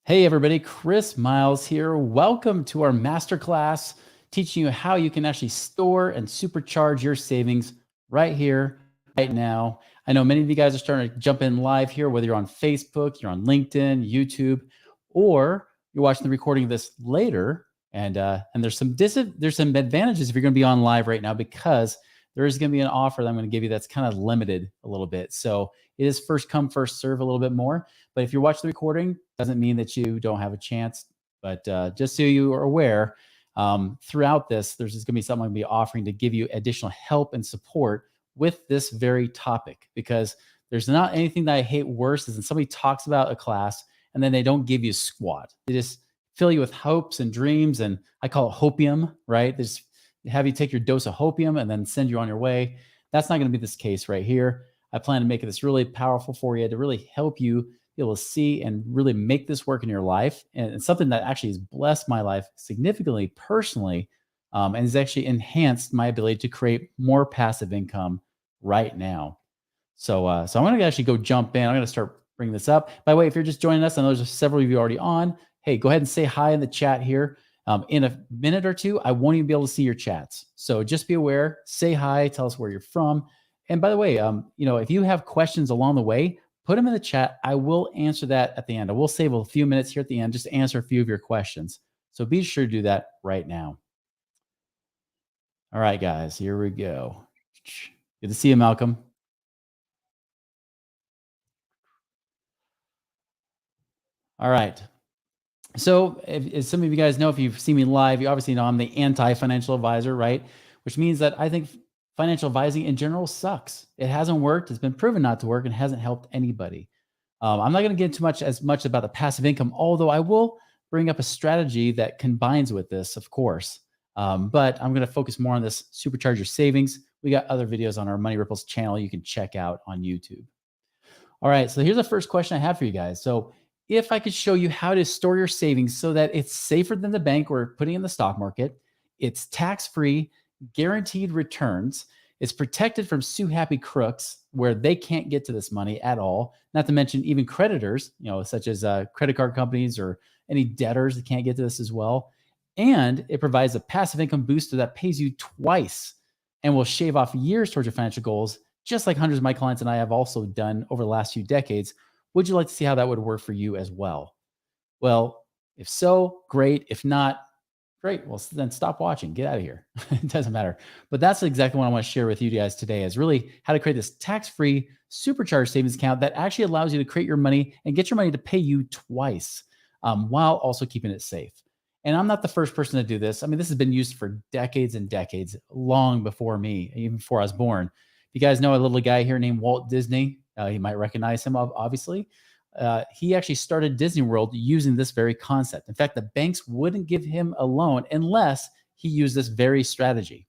Hey everybody, Chris Miles here. Welcome to our masterclass teaching you how you can actually store and supercharge your savings right here, right now. I know many of you guys are starting to jump in live here, whether you're on Facebook, you're on LinkedIn, YouTube, or you're watching the recording of this later. And there's some advantages if you're going to be on live right now because there is going to be an offer that I'm going to give you that's kind of limited a little bit. So it is first come, first serve a little bit more. But if you're watching the recording, doesn't mean that you don't have a chance. But just so you are aware, throughout this, there's just going to be something I'm going to be offering to give you additional help and support with this very topic. Because there's not anything that I hate worse than somebody talks about a class and then they don't give you squat. They just fill you with hopes and dreams, and I call it hopium, right? They just have you take your dose of hopium and then send you on your way. That's not going to be this case right here. I plan to make this really powerful for you to really help you be able to see and really make this work in your life. And it's something that actually has blessed my life significantly personally, and has actually enhanced my ability to create more passive income right now. So I'm going to actually go jump in. I'm going to start bringing this up. By the way, if you're just joining us, I know there's several of you already on. Hey, go ahead and say hi in the chat here. In a minute or two, I won't even be able to see your chats. So just be aware, say hi, tell us where you're from. And by the way, if you have questions along the way, put them in the chat. I will answer that at the end. I will save a few minutes here at the end just to answer a few of your questions. So be sure to do that right now. All right, guys, here we go. Good to see you, Malcolm. All right. So as some of you guys know, if you've seen me live, you obviously know I'm the anti-financial advisor, right? Which means that I think financial advising in general sucks. It hasn't worked. It's been proven not to work and hasn't helped anybody. I'm not going to get too much about the passive income, although I will bring up a strategy that combines with this, of course. But I'm going to focus more on this supercharge your savings. We got other videos on our Money Ripples channel you can check out on YouTube. All right, so here's the first question I have for you guys. So if I could show you how to store your savings so that it's safer than the bank or putting in the stock market, it's tax-free, guaranteed returns, it's protected from sue happy crooks where they can't get to this money at all, not to mention even creditors, such as credit card companies or any debtors that can't get to this as well. And it provides a passive income booster that pays you twice and will shave off years towards your financial goals, just like hundreds of my clients and I have also done over the last few decades. Would you like to see how that would work for you as well? Well, if so, great. If not, great. Well, then stop watching. Get out of here. It doesn't matter. But that's exactly what I want to share with you guys today is really how to create this tax-free supercharged savings account that actually allows you to create your money and get your money to pay you twice, while also keeping it safe. And I'm not the first person to do this. I mean, this has been used for decades and decades, long before me, even before I was born. You guys know a little guy here named Walt Disney. You might recognize him, obviously. He actually started Disney World using this very concept. In fact, the banks wouldn't give him a loan unless he used this very strategy.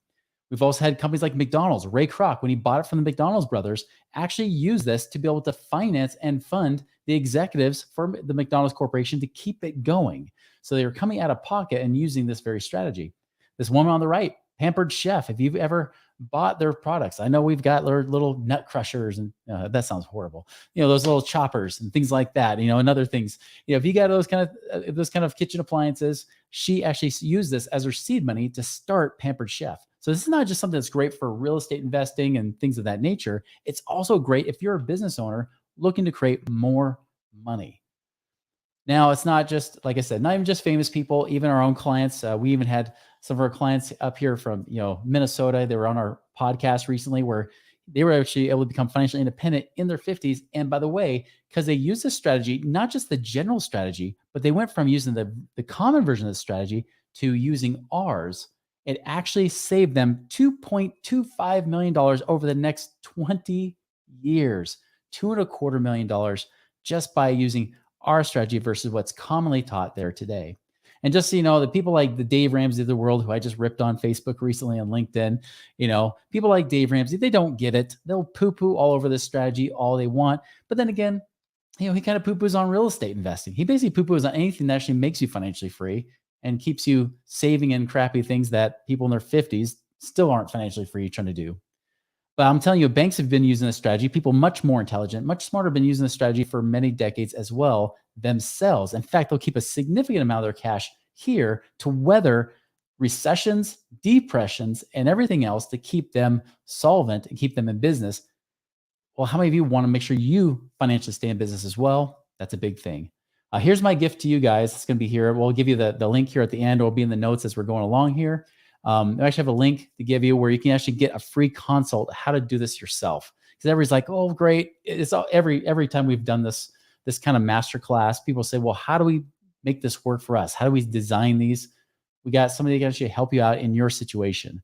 We've also had companies like McDonald's. Ray Kroc, when he bought it from the McDonald's brothers, actually used this to be able to finance and fund the executives for the McDonald's Corporation to keep it going. So they were coming out of pocket and using this very strategy. This woman on the right, Pampered Chef, if you've ever bought their products, I know we've got their little nut crushers and that sounds horrible. Those little choppers and things like that, and other things. If you got those kind of kitchen appliances, she actually used this as her seed money to start Pampered Chef. So this is not just something that's great for real estate investing and things of that nature. It's also great if you're a business owner looking to create more money. Now, it's not just, like I said, not even just famous people, even our own clients. We even had some of our clients up here from, Minnesota. They were on our podcast recently where they were actually able to become financially independent in their 50s. And by the way, because they used this strategy, not just the general strategy, but they went from using the common version of the strategy to using ours. It actually saved them $2.25 million over the next 20 years, $2.25 million just by using our strategy versus what's commonly taught there today. And just so you know, the people like the Dave Ramsey of the world, who I just ripped on Facebook recently and LinkedIn, people like Dave Ramsey, they don't get it. They'll poo-poo all over this strategy all they want. But then again, he kind of poo-poos on real estate investing. He basically poo-poos on anything that actually makes you financially free and keeps you saving in crappy things that people in their 50s still aren't financially free trying to do. But I'm telling you, banks have been using this strategy. People much more intelligent, much smarter, have been using this strategy for many decades as well themselves. In fact, they'll keep a significant amount of their cash here to weather recessions, depressions, and everything else to keep them solvent and keep them in business. Well, how many of you want to make sure you financially stay in business as well? That's a big thing. Here's my gift to you guys. It's going to be here. We'll give you the link here at the end. It'll be in the notes as we're going along here. I actually have a link to give you where you can actually get a free consult how to do this yourself. Because everybody's like, "Oh, great!" It's all, every time we've done this kind of master class, people say, "Well, how do we make this work for us? How do we design these?" We got somebody that can actually help you out in your situation.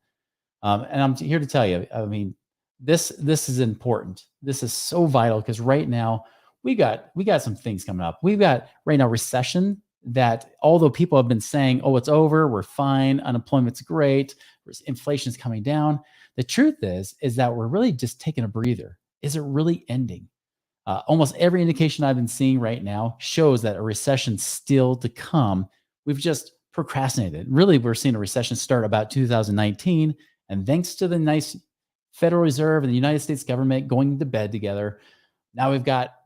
And I'm here to tell you, I mean, this is important. This is so vital because right now we got some things coming up. We've got right now recession that although people have been saying, "Oh, it's over, we're fine, unemployment's great, inflation's coming down." The truth is that we're really just taking a breather. Is it really ending? Almost every indication I've been seeing right now shows that a recession's still to come. We've just procrastinated. Really, we're seeing a recession start about 2019. And thanks to the nice Federal Reserve and the United States government going to bed together, now we've got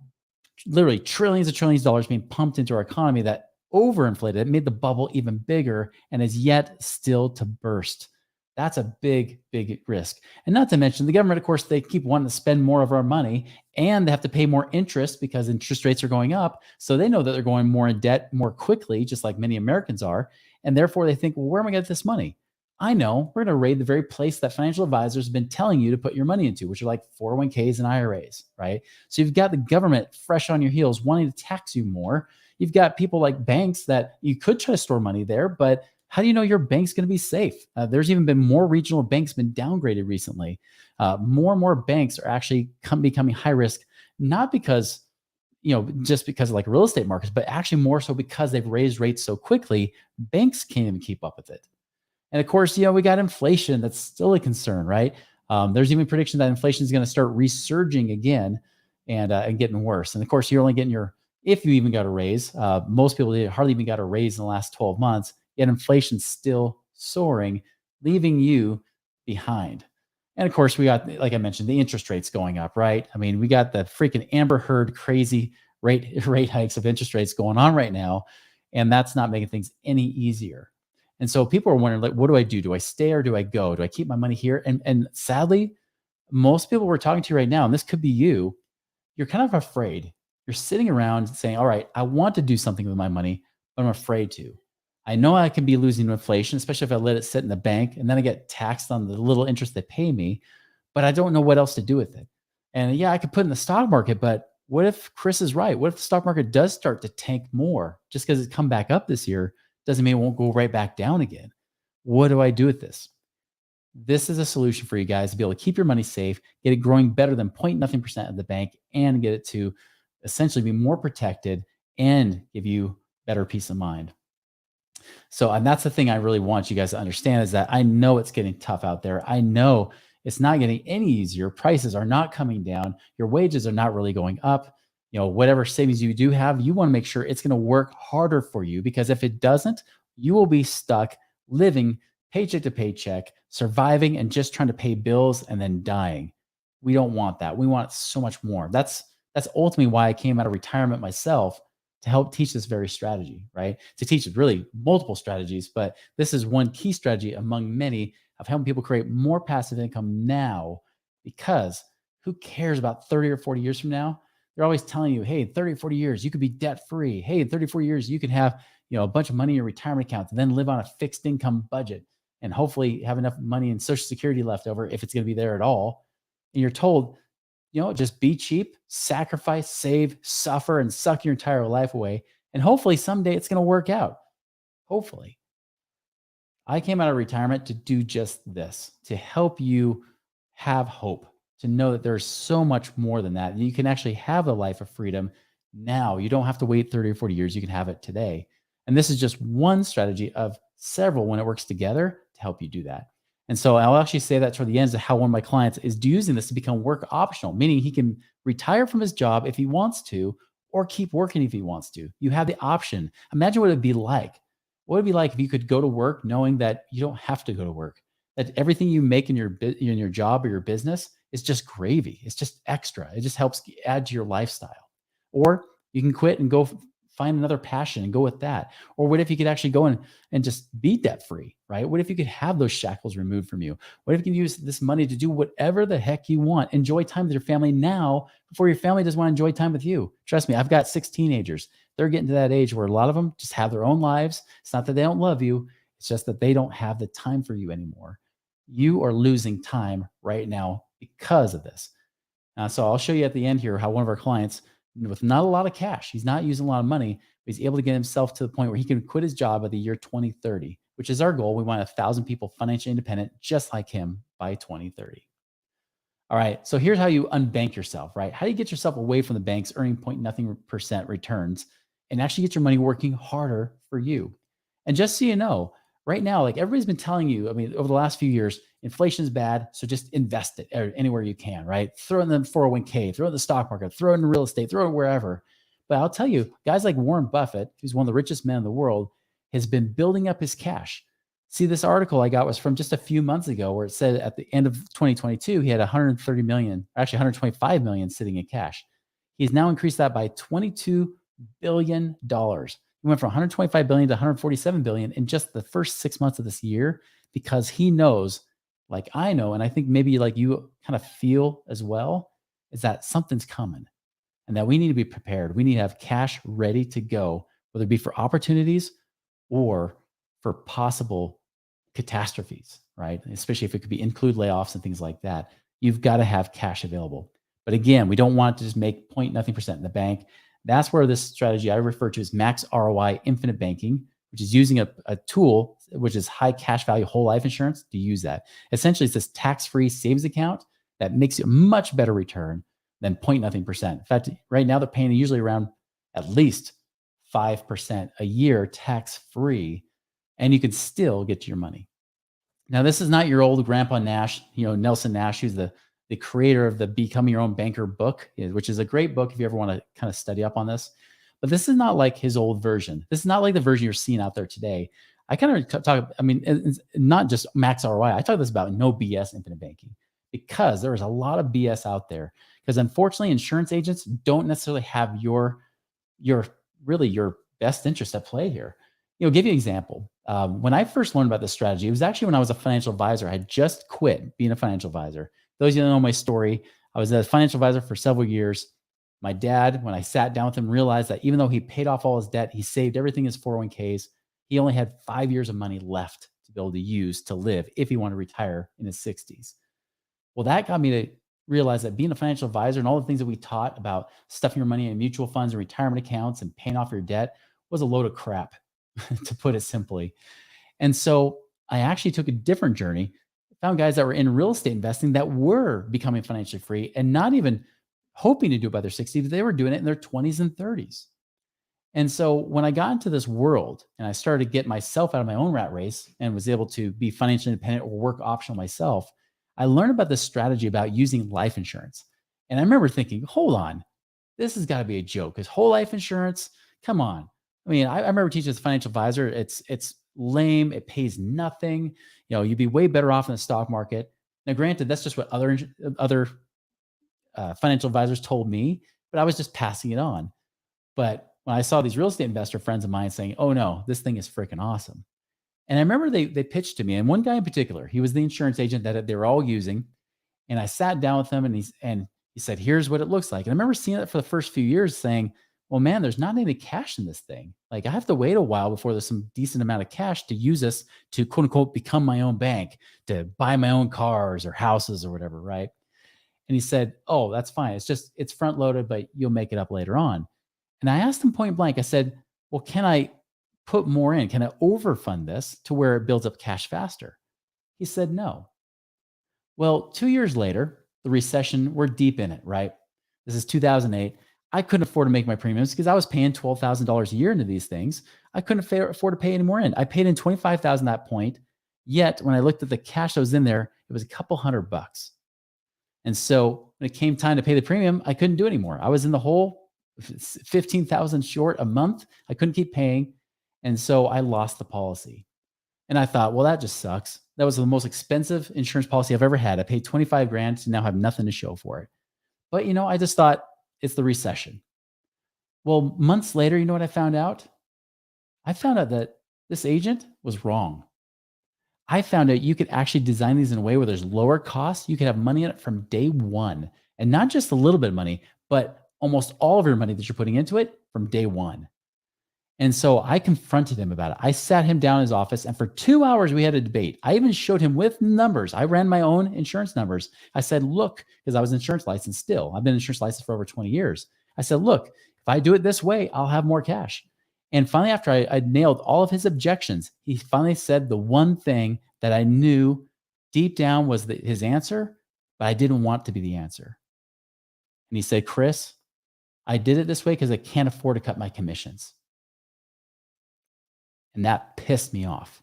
literally trillions of dollars being pumped into our economy that overinflated. It made the bubble even bigger and is yet still to burst. That's a big, big risk. And not to mention the government, of course, they keep wanting to spend more of our money and they have to pay more interest because interest rates are going up. So they know that they're going more in debt more quickly, just like many Americans are. And therefore they think, well, where am I going to get this money? I know we're going to raid the very place that financial advisors have been telling you to put your money into, which are like 401ks and IRAs, right? So you've got the government fresh on your heels wanting to tax you more. You've got people like banks that you could try to store money there, but how do you know your bank's going to be safe? There's even been more regional banks been downgraded recently. More and more banks are actually becoming high risk, not because, just because of like real estate markets, but actually more so because they've raised rates so quickly, banks can't even keep up with it. And of course, we got inflation that's still a concern, right? There's even prediction that inflation is going to start resurging again and getting worse. And of course, you're only getting if you even got a raise. Most people hardly even got a raise in the last 12 months, yet inflation's still soaring, leaving you behind. And of course, we got, like I mentioned, the interest rates going up, right? I mean, we got the freaking Amber Heard crazy rate hikes of interest rates going on right now, and that's not making things any easier. And so people are wondering, like, what do I do? Do I stay or do I go? Do I keep my money here? And sadly, most people we're talking to right now, and this could be you, you're kind of afraid. You're sitting around saying, all right, I want to do something with my money, but I'm afraid to. I know I can be losing to inflation, especially if I let it sit in the bank and then I get taxed on the little interest they pay me, but I don't know what else to do with it. And yeah, I could put in the stock market, but what if Chris is right? What if the stock market does start to tank more just because it's come back up this year? Doesn't mean it won't go right back down again. What do I do with this? This is a solution for you guys to be able to keep your money safe, get it growing better than 0.0% of the bank, and get it to essentially be more protected and give you better peace of mind. So, and that's the thing I really want you guys to understand is that I know it's getting tough out there. I know it's not getting any easier. Prices are not coming down. Your wages are not really going up. Whatever savings you do have, you want to make sure it's going to work harder for you because if it doesn't, you will be stuck living paycheck to paycheck, surviving and just trying to pay bills and then dying. We don't want that. We want so much more. That's ultimately why I came out of retirement myself to help teach this very strategy, right? To teach really multiple strategies, but this is one key strategy among many of helping people create more passive income now because who cares about 30 or 40 years from now? They're always telling you, hey, 30 or 40 years, you could be debt free. Hey, in 34 years, you can have a bunch of money in your retirement account and then live on a fixed income budget and hopefully have enough money in Social Security left over if it's going to be there at all. And you're told, just be cheap, sacrifice, save, suffer, and suck your entire life away. And hopefully someday it's going to work out. Hopefully. I came out of retirement to do just this, to help you have hope, to know that there's so much more than that. And you can actually have a life of freedom now. You don't have to wait 30 or 40 years. You can have it today. And this is just one strategy of several when it works together to help you do that. And so I'll actually say that toward the end of how one of my clients is using this to become work optional, meaning he can retire from his job if he wants to, or keep working if he wants to. You have the option. Imagine what it'd be like. What would it be like if you could go to work knowing that you don't have to go to work, that everything you make in your job or your business is just gravy. It's just extra. It just helps add to your lifestyle. Or you can quit and go find another passion and go with that. Or what if you could actually go and just be debt free, right? What if you could have those shackles removed from you? What if you can use this money to do whatever the heck you want? Enjoy time with your family now before your family doesn't want to enjoy time with you. Trust me, I've got 6 teenagers. They're getting to that age where a lot of them just have their own lives. It's not that they don't love you, it's just that they don't have the time for you anymore. You are losing time right now because of this. So I'll show you at the end here how one of our clients, with not a lot of cash, he's not using a lot of money, but he's able to get himself to the point where he can quit his job by the year 2030, which is our goal. We want 1,000 people financially independent, just like him, by 2030. All right. So here's how you unbank yourself, right? How do you get yourself away from the banks earning point nothing percent returns and actually get your money working harder for you? And just so you know, right now, like everybody's been telling you, I mean, over the last few years, inflation is bad. So just invest it anywhere you can, right? Throw in the 401k, throw it in the stock market, throw it in real estate, throw it wherever. But I'll tell you, guys like Warren Buffett, who's one of the richest men in the world, has been building up his cash. See, this article I got was from just a few months ago where it said at the end of 2022, he had 130 million, actually 125 million sitting in cash. He's now increased that by $22 billion. He went from 125 billion to 147 billion in just the first 6 months of this year because he knows, like I know, and I think maybe like you kind of feel as well, is that something's coming and that we need to be prepared. We need to have cash ready to go, whether it be for opportunities or for possible catastrophes, right? Especially if it could be include layoffs and things like that. You've got to have cash available. But again, we don't want to just make point nothing percent in the bank. That's where this strategy I refer to as max ROI infinite banking, which is using a tool, which is high cash value whole life insurance, to use that. Essentially, it's this tax-free savings account that makes you a much better return than point nothing percent. In fact, right now they're paying usually around at least 5% a year tax-free, and you can still get to your money. Now, this is not your old Grandpa Nash, Nelson Nash, who's the creator of the Becoming Your Own Banker book, which is a great book if you ever want to kind of study up on this. But this is not like his old version. This is not like the version you're seeing out there today. I kind of talk, I mean, it's not just max ROI. I talk this about no BS infinite banking because there is a lot of BS out there. Because unfortunately, insurance agents don't necessarily have your best interest at play here. Give you an example. When I first learned about this strategy, it was actually when I was a financial advisor. I had just quit being a financial advisor. Those of you that know my story, I was a financial advisor for several years. My dad, when I sat down with him, realized that even though he paid off all his debt, he saved everything in his 401ks, he only had 5 years of money left to be able to use to live if he wanted to retire in his 60s. Well, that got me to realize that being a financial advisor and all the things that we taught about stuffing your money in mutual funds and retirement accounts and paying off your debt was a load of crap, to put it simply. And so I actually took a different journey, found guys that were in real estate investing that were becoming financially free and not even hoping to do it by their 60s, but they were doing it in their 20s and 30s. And so when I got into this world and I started to get myself out of my own rat race and was able to be financially independent or work optional myself, I learned about this strategy about using life insurance. And I remember thinking, hold on, this has got to be a joke because whole life insurance, come on. I mean, I remember teaching as a financial advisor, it's lame. It pays nothing. You'd be way better off in the stock market. Now, granted, that's just what other financial advisors told me, but I was just passing it on. But when I saw these real estate investor friends of mine saying, oh no, this thing is freaking awesome. And I remember they pitched to me, and one guy in particular, he was the insurance agent that they were all using. And I sat down with him and he said, here's what it looks like. And I remember seeing it for the first few years saying, well, man, there's not any cash in this thing. Like I have to wait a while before there's some decent amount of cash to use this to quote unquote, become my own bank, to buy my own cars or houses or whatever. Right. And he said, oh, that's fine. It's front loaded, but you'll make it up later on. And I asked him point blank, I said, well, can I put more in? Can I overfund this to where it builds up cash faster? He said, no. Well, 2 years later, the recession, we're deep in it, right? This is 2008. I couldn't afford to make my premiums because I was paying $12,000 a year into these things. I couldn't afford to pay any more in. I paid in $25,000 at that point. Yet when I looked at the cash that was in there, it was a couple $100. And so when it came time to pay the premium, I couldn't do it anymore. I was in the hole, 15,000 short a month. I couldn't keep paying. And so I lost the policy. And I thought, well, that just sucks. That was the most expensive insurance policy I've ever had. I paid 25 grand to now have nothing to show for it. But I just thought it's the recession. Well, months later, you know what I found out? I found out that this agent was wrong. I found out you could actually design these in a way where there's lower costs. You could have money in it from day one, and not just a little bit of money, but almost all of your money that you're putting into it from day one. And so I confronted him about it. I sat him down in his office, and for 2 hours we had a debate. I even showed him with numbers. I ran my own insurance numbers. I said, look, because I was insurance licensed still. I've been insurance licensed for over 20 years. I said, look, if I do it this way, I'll have more cash. And finally, after I nailed all of his objections, he finally said the one thing that I knew deep down was his answer, but I didn't want to be the answer. And he said, Chris, I did it this way because I can't afford to cut my commissions. And that pissed me off.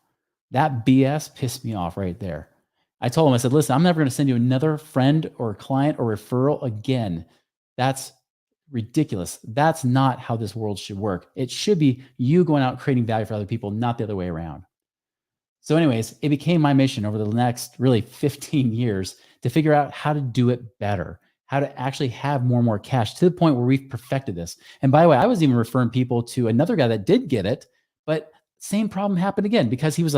That BS pissed me off right there. I told him, I said, listen, I'm never going to send you another friend or client or referral again. That's ridiculous. That's not how this world should work. It should be you going out creating value for other people, not the other way around. So anyways, it became my mission over the next really 15 years to figure out how to do it better, how to actually have more and more cash to the point where we've perfected this. And by the way, I was even referring people to another guy that did get it, but same problem happened again because he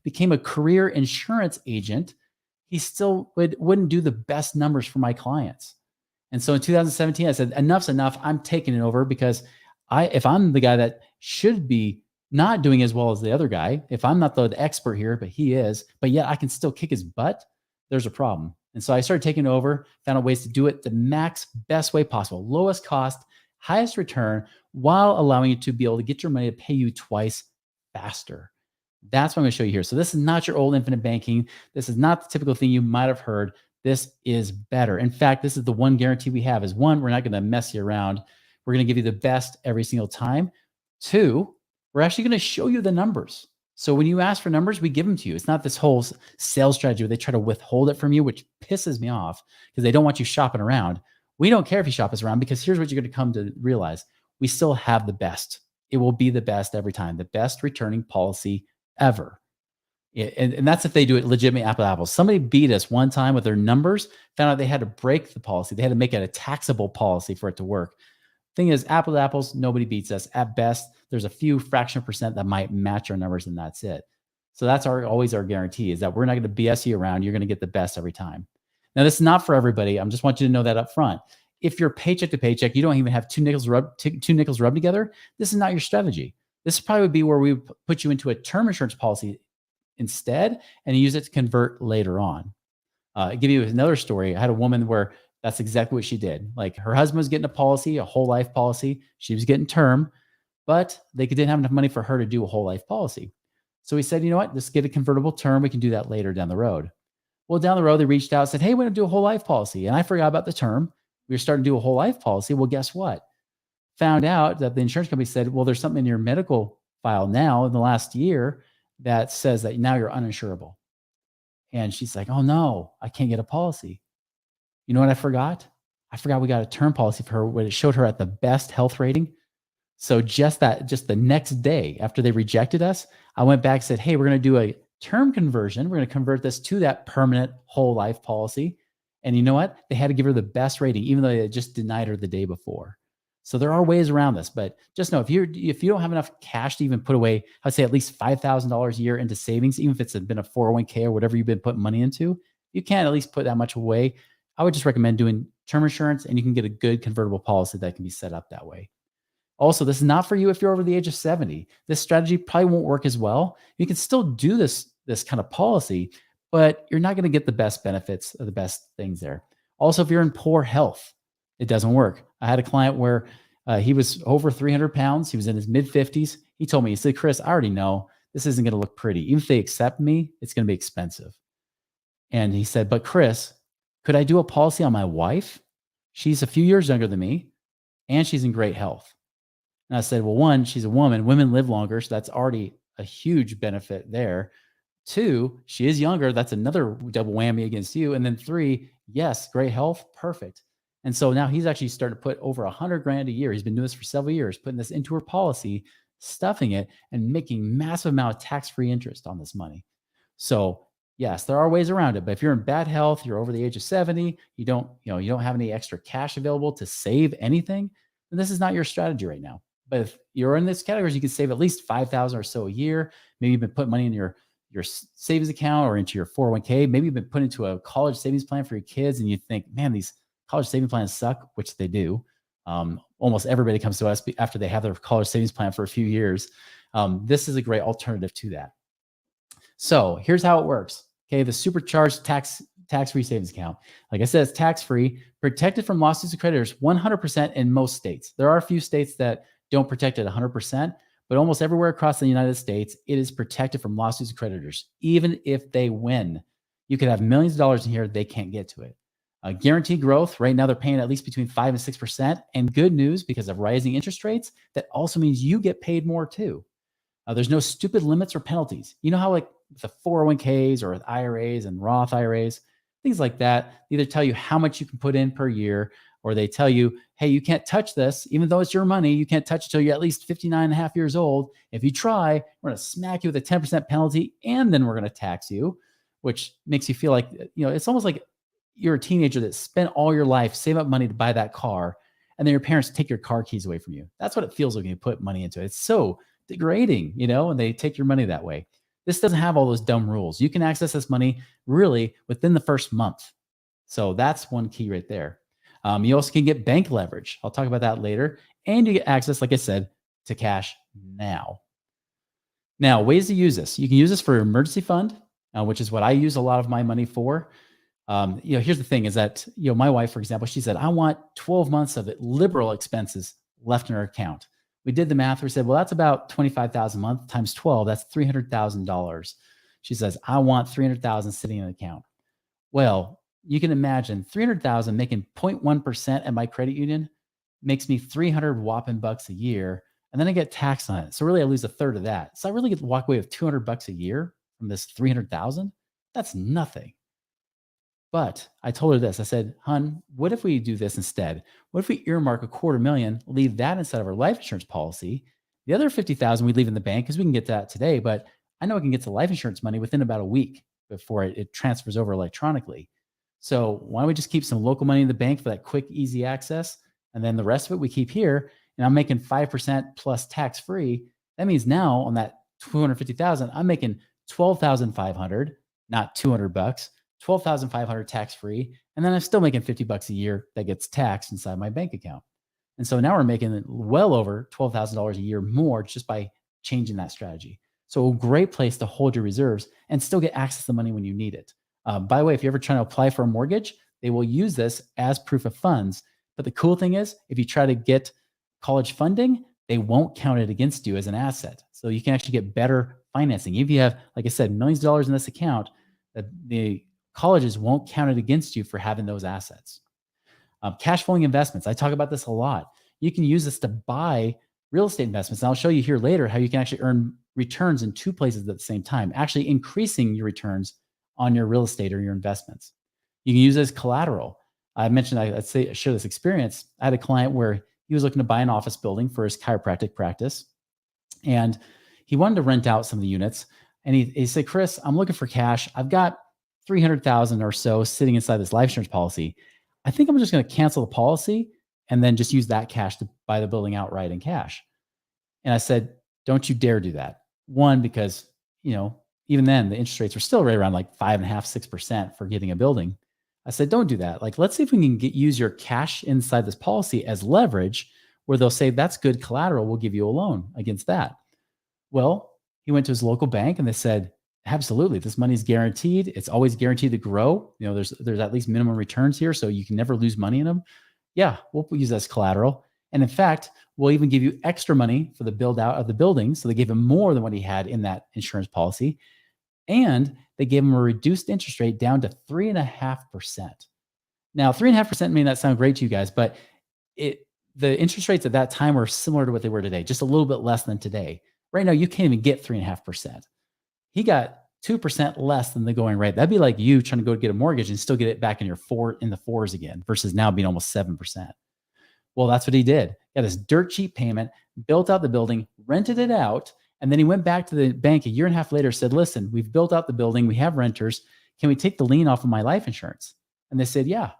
became a career insurance agent. He still wouldn't do the best numbers for my clients. And so in 2017, I said, enough's enough. I'm taking it over because if I'm the guy that should be not doing as well as the other guy, if I'm not the expert here, but he is, but yet I can still kick his butt, there's a problem. And so I started taking over, found out ways to do it the max best way possible, lowest cost, highest return, while allowing you to be able to get your money to pay you twice faster. That's what I'm going to show you here. So this is not your old infinite banking. This is not the typical thing you might have heard. This is better. In fact, this is the one guarantee we have is one, we're not going to mess you around. We're going to give you the best every single time. Two, we're actually going to show you the numbers. So when you ask for numbers, we give them to you. It's not this whole sales strategy where they try to withhold it from you, which pisses me off because they don't want you shopping around. We don't care if you shop us around because here's what you're going to come to realize. We still have the best. It will be the best every time, the best returning policy ever. And that's if they do it legitimate apple to apples. Somebody beat us one time with their numbers, found out they had to break the policy. They had to make it a taxable policy for it to work. Thing is, apple to apples, nobody beats us. At best, there's a few fraction of percent that might match our numbers, and that's it. So that's always our guarantee is that we're not going to BS you around. You're going to get the best every time. Now, this is not for everybody. I just want you to know that up front. If you're paycheck to paycheck, you don't even have two nickels rubbed together, this is not your strategy. This probably would be where we put you into a term insurance policy instead and use it to convert later on. I'll give you another story. I had a woman where that's exactly what she did. Like her husband was getting a policy, a whole life policy. She was getting term, but they didn't have enough money for her to do a whole life policy. So we said, you know what, let's get a convertible term. We can do that later down the road. Well, down the road, they reached out and said, hey, we're going to do a whole life policy. And I forgot about the term. We were starting to do a whole life policy. Well, guess what? Found out that the insurance company said, well, there's something in your medical file now in the last year that says that now you're uninsurable. And she's like, oh no, I can't get a policy. You know what I forgot? I forgot we got a term policy for her where it showed her at the best health rating. So just the next day after they rejected us, I went back and said, hey, we're going to do a term conversion. We're going to convert this to that permanent whole life policy. And you know what? They had to give her the best rating, even though they just denied her the day before. So there are ways around this, but just know if you don't have enough cash to even put away, I'd say at least $5,000 a year into savings, even if it's been a 401k or whatever you've been putting money into, you can at least put that much away. I would just recommend doing term insurance, and you can get a good convertible policy that can be set up that way. Also, this is not for you if you're over the age of 70. This strategy probably won't work as well. You can still do this kind of policy, but you're not going to get the best benefits or the best things there. Also, if you're in poor health, it doesn't work. I had a client where he was over 300 pounds. He was in his mid 50s. He told me, he said, Chris, I already know this isn't going to look pretty. Even if they accept me, it's going to be expensive. And he said, but Chris, could I do a policy on my wife? She's a few years younger than me and she's in great health. And I said, well, one, she's a woman. Women live longer. So that's already a huge benefit there. Two, she is younger. That's another double whammy against you. And then three, yes, great health. Perfect. And so now he's actually started to put over $100,000 a year. He's been doing this for several years, putting this into her policy, stuffing it, and making massive amount of tax-free interest on this money. So Yes, there are ways around it, but if you're in bad health, you're over the age of 70, you don't have any extra cash available to save anything, then this is not your strategy right now. But if you're in this category, you can save at least 5,000 or so a year. Maybe you've been putting money in your savings account or into your 401k. Maybe you've been put into a college savings plan for your kids and you think, man, these college savings plans suck, which they do. Almost everybody comes to us after they have their college savings plan for a few years. This is a great alternative to that. So here's how it works. Okay, the supercharged tax-free savings account. Like I said, it's tax-free, protected from lawsuits of creditors 100% in most states. There are a few states that don't protect it 100%, but almost everywhere across the United States, it is protected from lawsuits of creditors, even if they win. You could have millions of dollars in here, they can't get to it. Guaranteed growth, right now they're paying at least between 5 and 6%. And good news, because of rising interest rates, that also means you get paid more too. There's no stupid limits or penalties. You know how like with the 401ks or with IRAs and Roth IRAs, things like that, they either tell you how much you can put in per year, or they tell you, hey, you can't touch this, even though it's your money, you can't touch it till you're at least 59 and a half years old. If you try, we're going to smack you with a 10% penalty, and then we're going to tax you, which makes you feel like, it's almost like you're a teenager that spent all your life, save up money to buy that car, and then your parents take your car keys away from you. That's what it feels like when you put money into it. It's so degrading, and they take your money that way. This doesn't have all those dumb rules. You can access this money really within the first month. So that's one key right there. You also can get bank leverage. I'll talk about that later. And you get access, like I said, to cash now. Now, ways to use this. You can use this for emergency fund, which is what I use a lot of my money for. Here's the thing is that, my wife, for example, she said, I want 12 months of liberal expenses left in her account. We did the math. We said, well, that's about 25,000 a month times 12. That's $300,000. She says, I want 300,000 sitting in an account. Well, you can imagine 300,000 making 0.1% at my credit union makes me 300 whopping bucks a year. And then I get taxed on it. So really I lose a third of that. So I really get to walk away with 200 bucks a year from this 300,000. That's nothing. But I told her this. I said, hun, what if we do this instead? What if we earmark $250,000, leave that inside of our life insurance policy? The other 50,000 we leave in the bank because we can get to that today, but I know I can get to life insurance money within about a week before it transfers over electronically. So why don't we just keep some local money in the bank for that quick, easy access? And then the rest of it we keep here. And I'm making 5% plus tax free. That means now on that 250,000, I'm making 12,500, not 200 bucks. 12,500 tax free. And then I'm still making 50 bucks a year that gets taxed inside my bank account. And so now we're making well over $12,000 a year more just by changing that strategy. So a great place to hold your reserves and still get access to the money when you need it. By the way, if you're ever trying to apply for a mortgage, they will use this as proof of funds. But the cool thing is, if you try to get college funding, they won't count it against you as an asset. So you can actually get better financing. If you have, like I said, millions of dollars in this account, the colleges won't count it against you for having those assets. Cash flowing investments. I talk about this a lot. You can use this to buy real estate investments. And I'll show you here later how you can actually earn returns in two places at the same time, actually increasing your returns on your real estate or your investments. You can use it as collateral. I mentioned, I share this experience. I had a client where he was looking to buy an office building for his chiropractic practice. And he wanted to rent out some of the units. And he said, Chris, I'm looking for cash. I've got 300,000 or so sitting inside this life insurance policy. I think I'm just going to cancel the policy and then just use that cash to buy the building outright in cash. And I said, don't you dare do that. One, because, even then the interest rates were still right around like 5.5%, 6% for getting a building. I said, don't do that. Like, let's see if we can use your cash inside this policy as leverage where they'll say, that's good collateral. We'll give you a loan against that. Well, he went to his local bank and they said, absolutely. This money is guaranteed. It's always guaranteed to grow. There's at least minimum returns here, so you can never lose money in them. Yeah, we'll use that as collateral. And in fact, we'll even give you extra money for the build out of the building. So they gave him more than what he had in that insurance policy. And they gave him a reduced interest rate down to 3.5%. Now, 3.5% may not sound great to you guys, but the interest rates at that time were similar to what they were today, just a little bit less than today. Right now, you can't even get 3.5%. He got 2% less than the going rate. That'd be like you trying to go get a mortgage and still get it back in the fours again versus now being almost 7%. Well, that's what he did. Got this dirt cheap payment, built out the building, rented it out, And then he went back to the bank a year and a half later, said, listen, we've built out the building. We have renters. Can we take the lien off of my life insurance? And they said, yeah,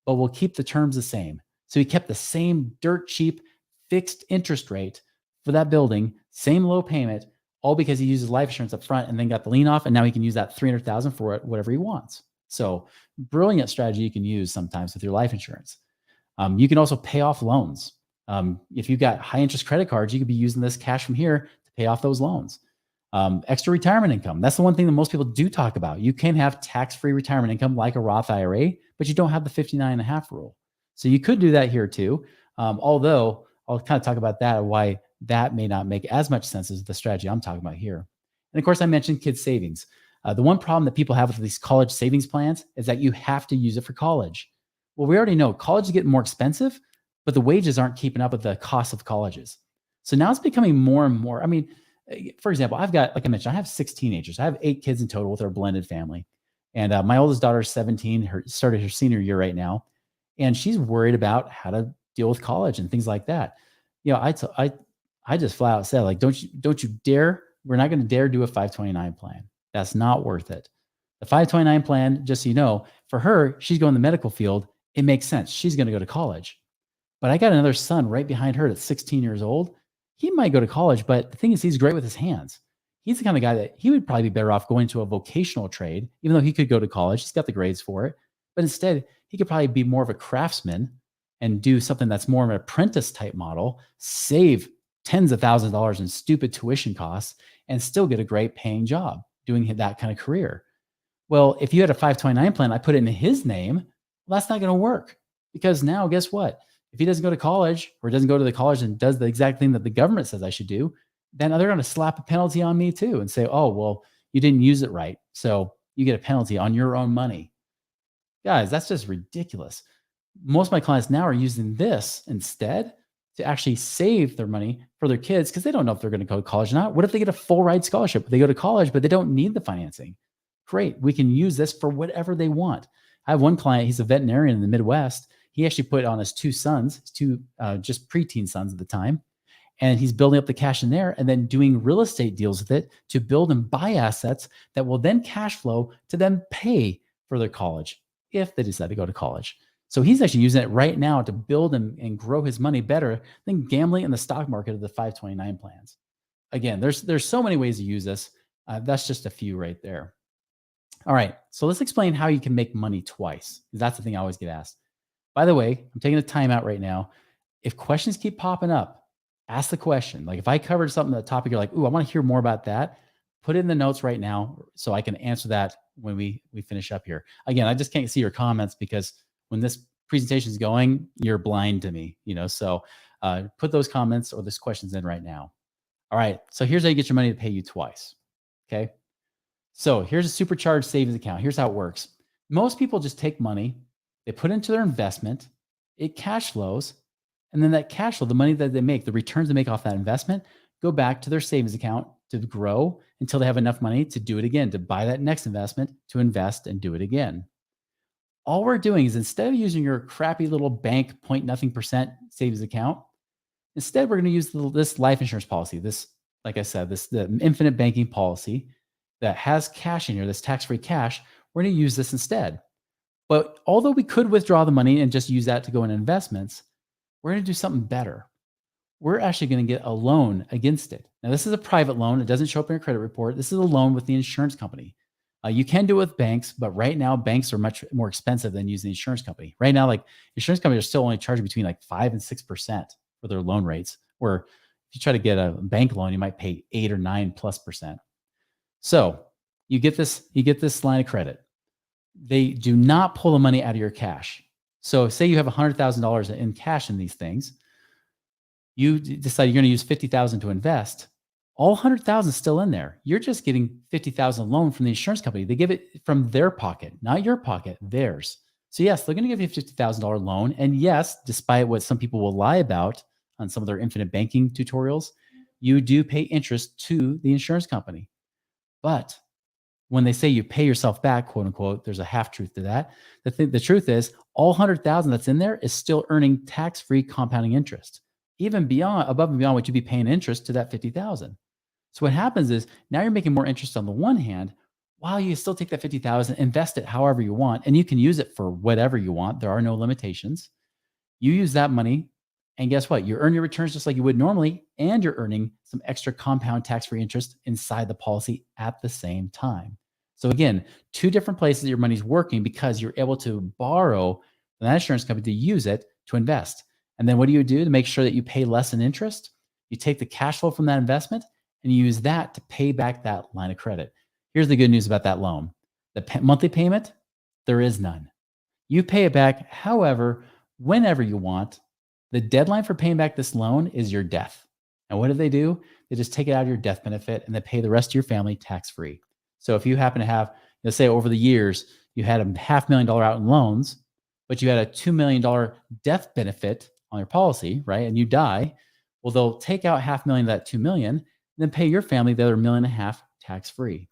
but we'll keep the terms the same. So he kept the same dirt cheap fixed interest rate for that building, same low payment, all because he used his life insurance up front and then got the lien off. And now he can use that 300,000 for whatever he wants. So brilliant strategy you can use sometimes with your life insurance. You can also pay off loans. If you've got high interest credit cards, you could be using this cash from here to pay off those loans. Extra retirement income. That's the one thing that most people do talk about. You can have tax-free retirement income like a Roth IRA, but you don't have the 59.5 rule. So you could do that here too. Although I'll kind of talk about that, why that may not make as much sense as the strategy I'm talking about here. And of course, I mentioned kids savings. The one problem that people have with these college savings plans is that you have to use it for college. Well, we already know college is getting more expensive, but the wages aren't keeping up with the cost of colleges. So now it's becoming more and more. I mean, for example, I've got, like I mentioned, I have 6 teenagers. I have 8 kids in total with our blended family. And my oldest daughter is 17, started her senior year right now. And she's worried about how to deal with college and things like that. You know, I just flat out said, like, don't you dare, we're not going to dare do a 529 plan. That's not worth it. The 529 plan, just so you know, for her, she's going the medical field. It makes sense. She's going to go to college. But I got another son right behind her that's 16 years old. He might go to college, but the thing is, he's great with his hands. He's the kind of guy that he would probably be better off going to a vocational trade, even though he could go to college. He's got the grades for it. But instead, he could probably be more of a craftsman and do something that's more of an apprentice type model, save tens of thousands of dollars in stupid tuition costs, and still get a great paying job doing that kind of career. Well, if you had a 529 plan, I put it in his name, well, that's not going to work, because now guess what? If he doesn't go to college or doesn't go to the college and does the exact thing that the government says I should do, then they're going to slap a penalty on me too and say, oh, well, you didn't use it right, so you get a penalty on your own money. Guys, that's just ridiculous. Most of my clients now are using this instead to actually save their money for their kids, because they don't know if they're going to go to college or not. What if they get a full ride scholarship? They go to college, but they don't need the financing. Great. We can use this for whatever they want. I have one client, he's a veterinarian in the Midwest. He actually put on his 2 sons, just preteen sons at the time. And he's building up the cash in there and then doing real estate deals with it to build and buy assets that will then cash flow to then pay for their college if they decide to go to college. So he's actually using it right now to build and grow his money better than gambling in the stock market of the 529 plans. Again, there's so many ways to use this. That's just a few right there. All right, so let's explain how you can make money twice, because that's the thing I always get asked. By the way, I'm taking a timeout right now. If questions keep popping up, ask the question. Like if I covered something, that topic, you're like, ooh, I want to hear more about that. Put it in the notes right now so I can answer that when we finish up here. Again, I just can't see your comments because when this presentation is going, you're blind to me, so put those comments or those questions in right now. All right, so here's how you get your money to pay you twice, okay? So here's a Supercharge savings account. Here's how it works. Most people just take money, they put it into their investment, it cash flows, and then that cash flow, the money that they make, the returns they make off that investment, go back to their savings account to grow until they have enough money to do it again, to buy that next investment, to invest and do it again. All we're doing is, instead of using your crappy little bank 0.nothing% savings account, instead we're going to use this life insurance policy. This, like I said, the infinite banking policy that has cash in here, this tax-free cash. We're going to use this instead. But although we could withdraw the money and just use that to go in investments, we're going to do something better. We're actually going to get a loan against it. Now, this is a private loan. It doesn't show up in your credit report. This is a loan with the insurance company. You can do it with banks, but right now banks are much more expensive than using the insurance company. Right now, like insurance companies are still only charging between like 5 and 6% for their loan rates. Where if you try to get a bank loan, you might pay 8 or 9+%. So you get this line of credit. They do not pull the money out of your cash. So say you have $100,000 in cash in these things. You decide you're going to use $50,000 to invest. All $100,000 is still in there. You're just getting $50,000 loan from the insurance company. They give it from their pocket, not your pocket, theirs. So yes, they're going to give you a $50,000 loan. And yes, despite what some people will lie about on some of their infinite banking tutorials, you do pay interest to the insurance company. But when they say you pay yourself back, quote unquote, there's a half truth to that. The truth is, all $100,000 that's in there is still earning tax-free compounding interest, even above and beyond what you'd be paying interest to that $50,000. So what happens is now you're making more interest on the one hand, while you still take that 50,000, invest it however you want, and you can use it for whatever you want. There are no limitations. You use that money, and guess what? You earn your returns just like you would normally, and you're earning some extra compound tax-free interest inside the policy at the same time. So again, two different places your money's working because you're able to borrow from that insurance company to use it to invest. And then what do you do to make sure that you pay less in interest? You take the cash flow from that investment and you use that to pay back that line of credit. Here's the good news about that loan. The monthly payment, there is none. You pay it back, however, whenever you want. The deadline for paying back this loan is your death. And what do? They just take it out of your death benefit and they pay the rest of your family tax-free. So if you happen to have, let's say over the years, you had $500,000 out in loans, but you had a $2 million death benefit on your policy, right? And you die, well, they'll take out $500,000 of that $2 million, and then pay your family the other $1.5 million tax-free.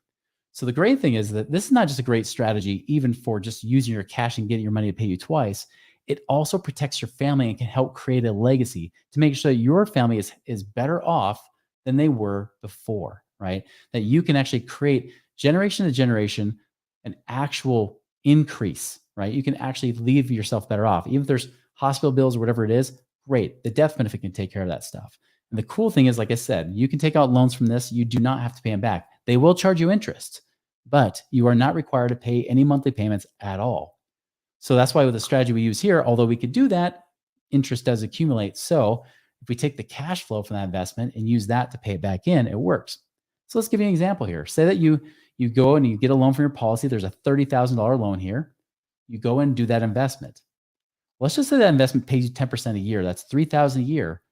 So the great thing is that this is not just a great strategy, even for just using your cash and getting your money to pay you twice. It also protects your family and can help create a legacy to make sure that your family is better off than they were before, right? That you can actually create generation to generation an actual increase, right? You can actually leave yourself better off. Even if there's hospital bills or whatever it is, great. The death benefit can take care of that stuff. And the cool thing is, like I said, you can take out loans from this. You do not have to pay them back. They will charge you interest, but you are not required to pay any monthly payments at all. So that's why with the strategy we use here, although we could do that, interest does accumulate. So if we take the cash flow from that investment and use that to pay it back in, it works. So let's give you an example here. Say that you go and you get a loan from your policy. There's a $30,000 loan here. You go and do that investment. Let's just say that investment pays you 10% a year. That's $3,000 a year.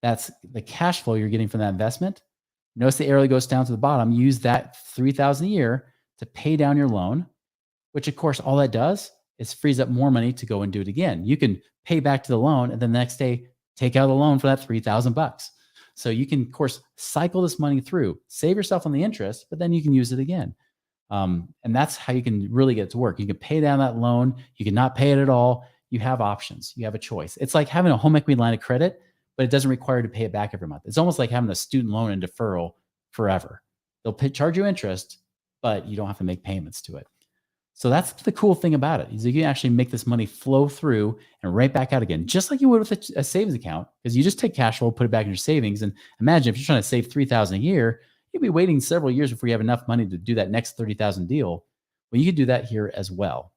That's the cash flow you're getting from that investment. Notice the arrow goes down to the bottom. Use that $3,000 a year to pay down your loan, which of course all that does is frees up more money to go and do it again. You can pay back to the loan and then the next day take out the loan for that $3,000. So you can, of course, cycle this money through, save yourself on the interest, but then you can use it again. And that's how you can really get it to work. You can pay down that loan. You can not pay it at all. You have options. You have a choice. It's like having a home equity line of credit, but it doesn't require you to pay it back every month. It's almost like having a student loan and deferral forever. They'll charge you interest, but you don't have to make payments to it. So that's the cool thing about it, is you can actually make this money flow through and right back out again, just like you would with a savings account, because you just take cash flow, put it back in your savings. And imagine if you're trying to save $3,000 a year, you'll be waiting several years before you have enough money to do that next $30,000 deal. Well, you could do that here as well.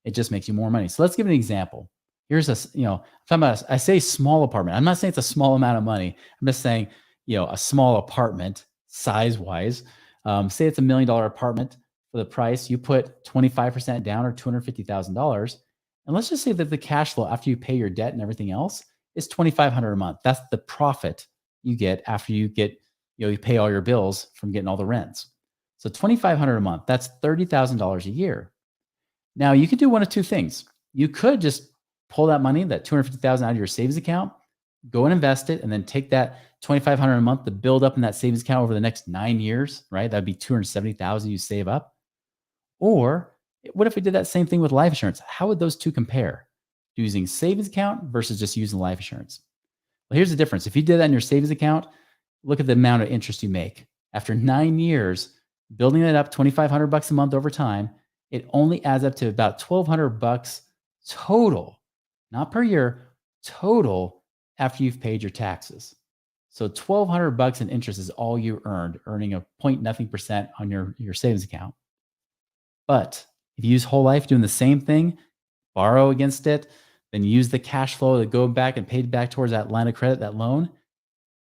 It just makes you more money. So let's give an example. Here's I say small apartment. I'm not saying it's a small amount of money. I'm just saying, a small apartment size-wise. Say it's $1 million apartment. For the price, you put 25% down or $250,000. And let's just say that the cash flow after you pay your debt and everything else is $2,500 a month. That's the profit you get after you pay all your bills from getting all the rents. So $2,500 a month, that's $30,000 a year. Now you could do one of two things. You could just pull that money, that $250,000 out of your savings account, go and invest it, and then take that $2,500 a month to build up in that savings account over the next 9 years, right? That'd be $270,000 you save up. Or what if we did that same thing with life insurance? How would those two compare? Using savings account versus just using life insurance. Well, here's the difference. If you did that in your savings account, look at the amount of interest you make. After 9 years, building it up $2,500 a month over time, it only adds up to about $1,200 total, not per year, total after you've paid your taxes. So $1,200 in interest is all you earned, earning a nothing percent on your savings account. But if you use whole life doing the same thing, borrow against it, then use the cash flow to go back and pay back towards that line of credit, that loan,